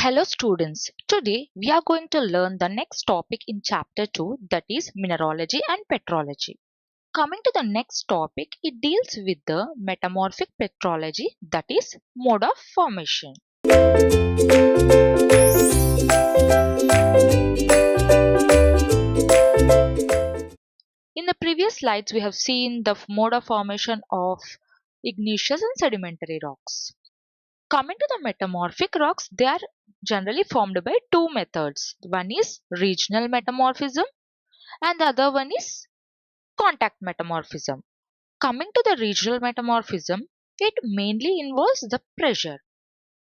Hello students, today we are going to learn the next topic in chapter 2, that is mineralogy and petrology. Coming to the next topic, it deals with the metamorphic petrology, that is mode of formation. In the previous slides we have seen the mode of formation of igneous and sedimentary rocks. Coming to the metamorphic rocks, they are generally formed by two methods. One is regional metamorphism and the other one is contact metamorphism. Coming to the regional metamorphism, it mainly involves the pressure.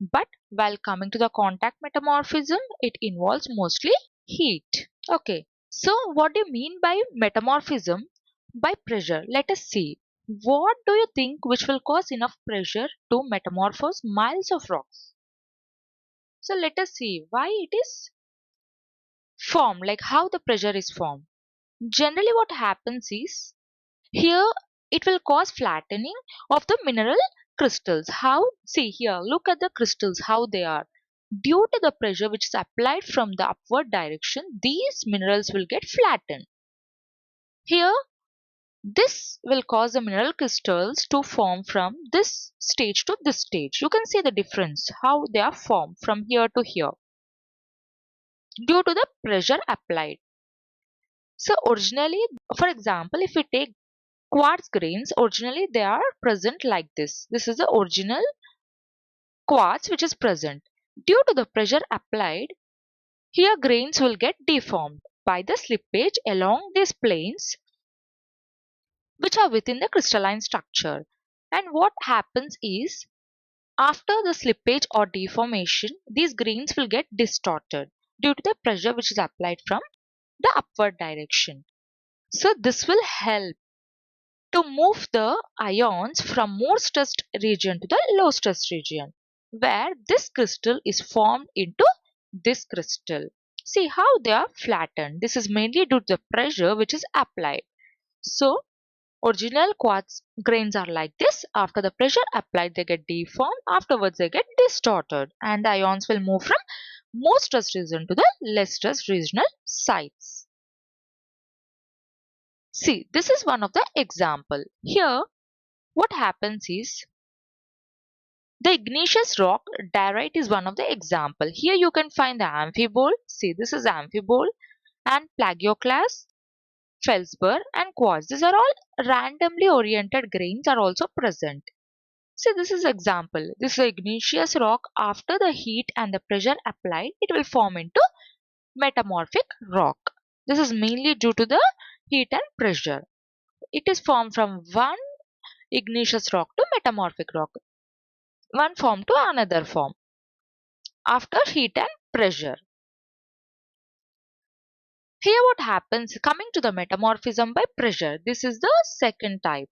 But while coming to the contact metamorphism, it involves mostly heat. Okay, so what do you mean by metamorphism by pressure? Let us see. What do you think which will cause enough pressure to metamorphose miles of rocks? So let us see why it is formed, like how the pressure is formed. Generally what happens is, here it will cause flattening of the mineral crystals. How? See here, look at the crystals, how they are. Due to the pressure which is applied from the upward direction, these minerals will get flattened. Here, this will cause the mineral crystals to form from this stage to this stage. You can see the difference, how they are formed from here to here, due to the pressure applied. So originally, for example, if we take quartz grains, originally they are present like this. This is the original quartz which is present. Due to the pressure applied, here grains will get deformed by the slippage along these planes which are within the crystalline structure. And what happens is, after the slippage or deformation, these grains will get distorted due to the pressure which is applied from the upward direction. So this will help to move the ions from more stressed region to the low stressed region, where this crystal is formed into this crystal. See how they are flattened. This is mainly due to the pressure which is applied. So original quartz grains are like this. After the pressure applied, they get deformed. Afterwards they get distorted and the ions will move from more stressed region to the less stressed regional sites. See, this is one of the example. Here what happens is, the igneous rock diorite is one of the example. Here you can find the amphibole. See, this is amphibole and plagioclase, feldspar and quartz. These are all randomly oriented grains are also present. See, this is example. This is a igneous rock. After the heat and the pressure applied, it will form into metamorphic rock. This is mainly due to the heat and pressure. It is formed from one igneous rock to metamorphic rock, one form to another form after heat and pressure. Here what happens, coming to the metamorphism by pressure, this is the second type.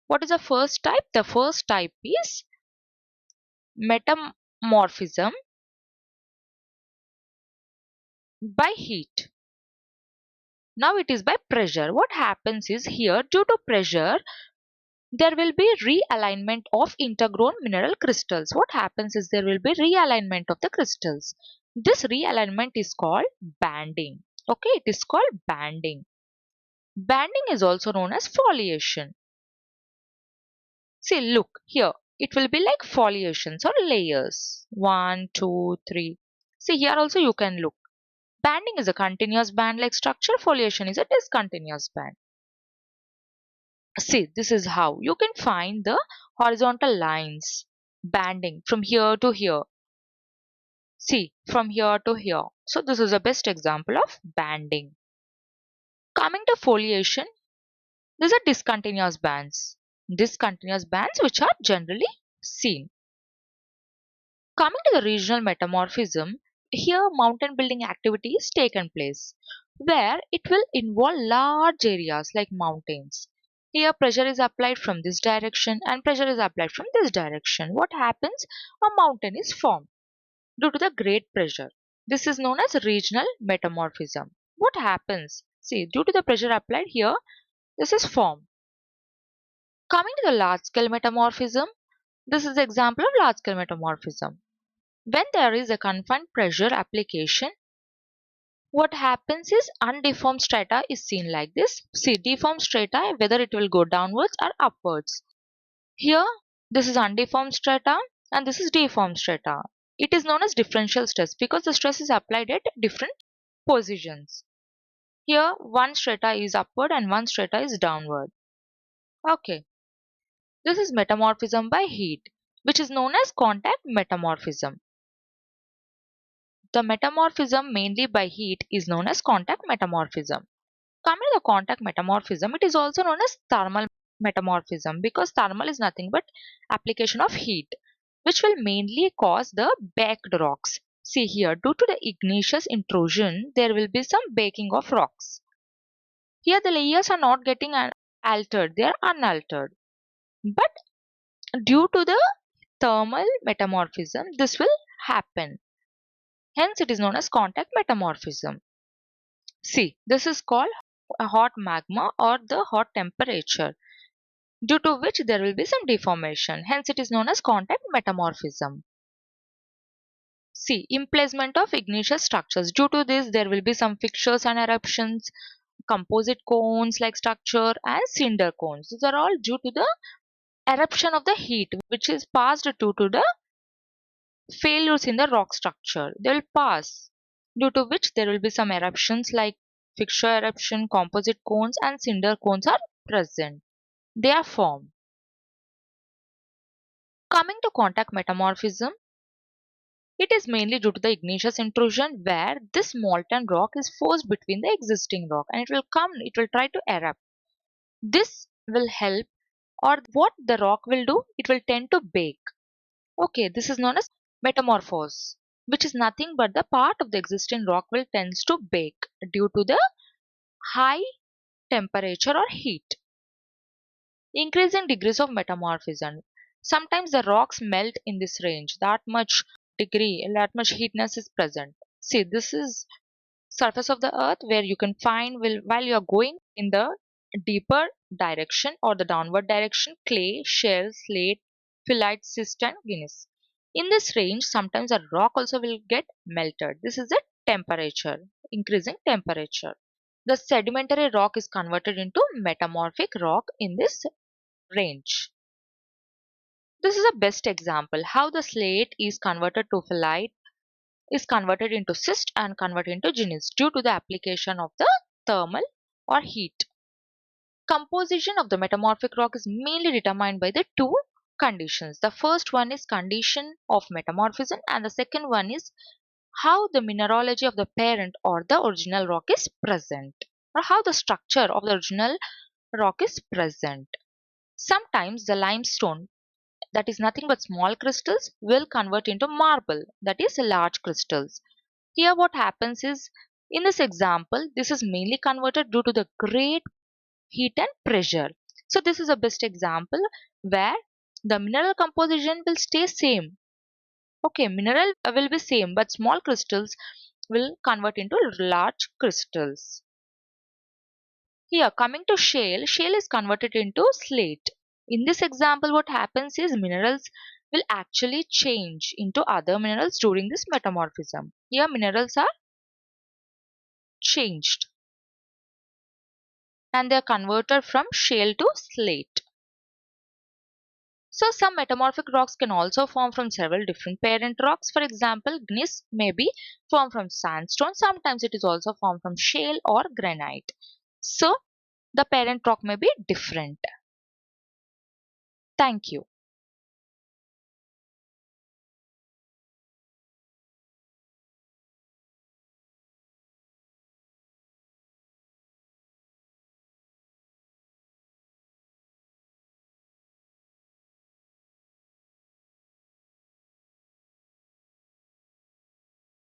What is the first type? The first type is metamorphism by heat. Now it is by pressure. What happens is, here due to pressure there will be realignment of intergrown mineral crystals. What happens is, there will be realignment of the crystals. This realignment is called banding. Okay, it is called banding. Banding is also known as foliation. See, look here. It will be like foliations or layers. 1, 2, 3. See, here also you can look. Banding is a continuous band-like structure. Foliation is a discontinuous band. See, this is how you can find the horizontal lines banding from here to here. See, from here to here. So this is the best example of banding. Coming to foliation, these are discontinuous bands. Discontinuous bands which are generally seen. Coming to the regional metamorphism, here mountain building activity is taken place, where it will involve large areas like mountains. Here pressure is applied from this direction and pressure is applied from this direction. What happens? A mountain is formed due to the great pressure. This is known as regional metamorphism. What happens? See, due to the pressure applied here, this is formed. Coming to the large scale metamorphism, this is the example of large scale metamorphism. When there is a confined pressure application, what happens is undeformed strata is seen like this. See, deformed strata, whether it will go downwards or upwards. Here, this is undeformed strata and this is deformed strata. It is known as differential stress because the stress is applied at different positions. Here, one strata is upward and one strata is downward. Okay, this is metamorphism by heat, which is known as contact metamorphism. The metamorphism mainly by heat is known as contact metamorphism. Coming to the contact metamorphism, it is also known as thermal metamorphism because thermal is nothing but application of heat, which will mainly cause the baked rocks. See here, due to the igneous intrusion, there will be some baking of rocks. Here the layers are not getting altered, they are unaltered. But due to the thermal metamorphism, this will happen. Hence it is known as contact metamorphism. See, this is called a hot magma or the hot temperature, due to which there will be some deformation. Hence it is known as contact metamorphism. See, emplacement of igneous structures. Due to this, there will be some fissures and eruptions, composite cones like structure and cinder cones. These are all due to the eruption of the heat which is passed due to the failures in the rock structure. They will pass, due to which there will be some eruptions like fissure eruption, composite cones and cinder cones are present. They are formed. Coming to contact metamorphism, it is mainly due to the igneous intrusion where this molten rock is forced between the existing rock and it will try to erupt. This will help, or what the rock will do, it will tend to bake. Okay, this is known as metamorphose, which is nothing but the part of the existing rock will tends to bake due to the high temperature or heat. Increasing degrees of metamorphism. Sometimes the rocks melt in this range. That much heatness is present. See, this is surface of the earth where you can find while you are going in the deeper direction or the downward direction, clay, shell, slate, phyllite, schist and gneiss. In this range, sometimes a rock also will get melted. This is the temperature, increasing temperature. The sedimentary rock is converted into metamorphic rock in this range. This is a best example how the slate is converted to phyllite, is converted into schist and converted into gneiss due to the application of the thermal or heat. Composition of the metamorphic rock is mainly determined by the two conditions. The first one is condition of metamorphism and the second one is how the mineralogy of the parent or the original rock is present, or how the structure of the original rock is present. Sometimes the limestone, that is nothing but small crystals, will convert into marble, that is large crystals. Here what happens is, in this example, this is mainly converted due to the great heat and pressure. So this is a best example where the mineral composition will stay same. Okay, mineral will be same but small crystals will convert into large crystals. Here coming to shale, shale is converted into slate. In this example what happens is minerals will actually change into other minerals during this metamorphism. Here minerals are changed and they are converted from shale to slate. So some metamorphic rocks can also form from several different parent rocks. For example, gneiss may be formed from sandstone. Sometimes it is also formed from shale or granite. So the parent rock may be different. Thank you.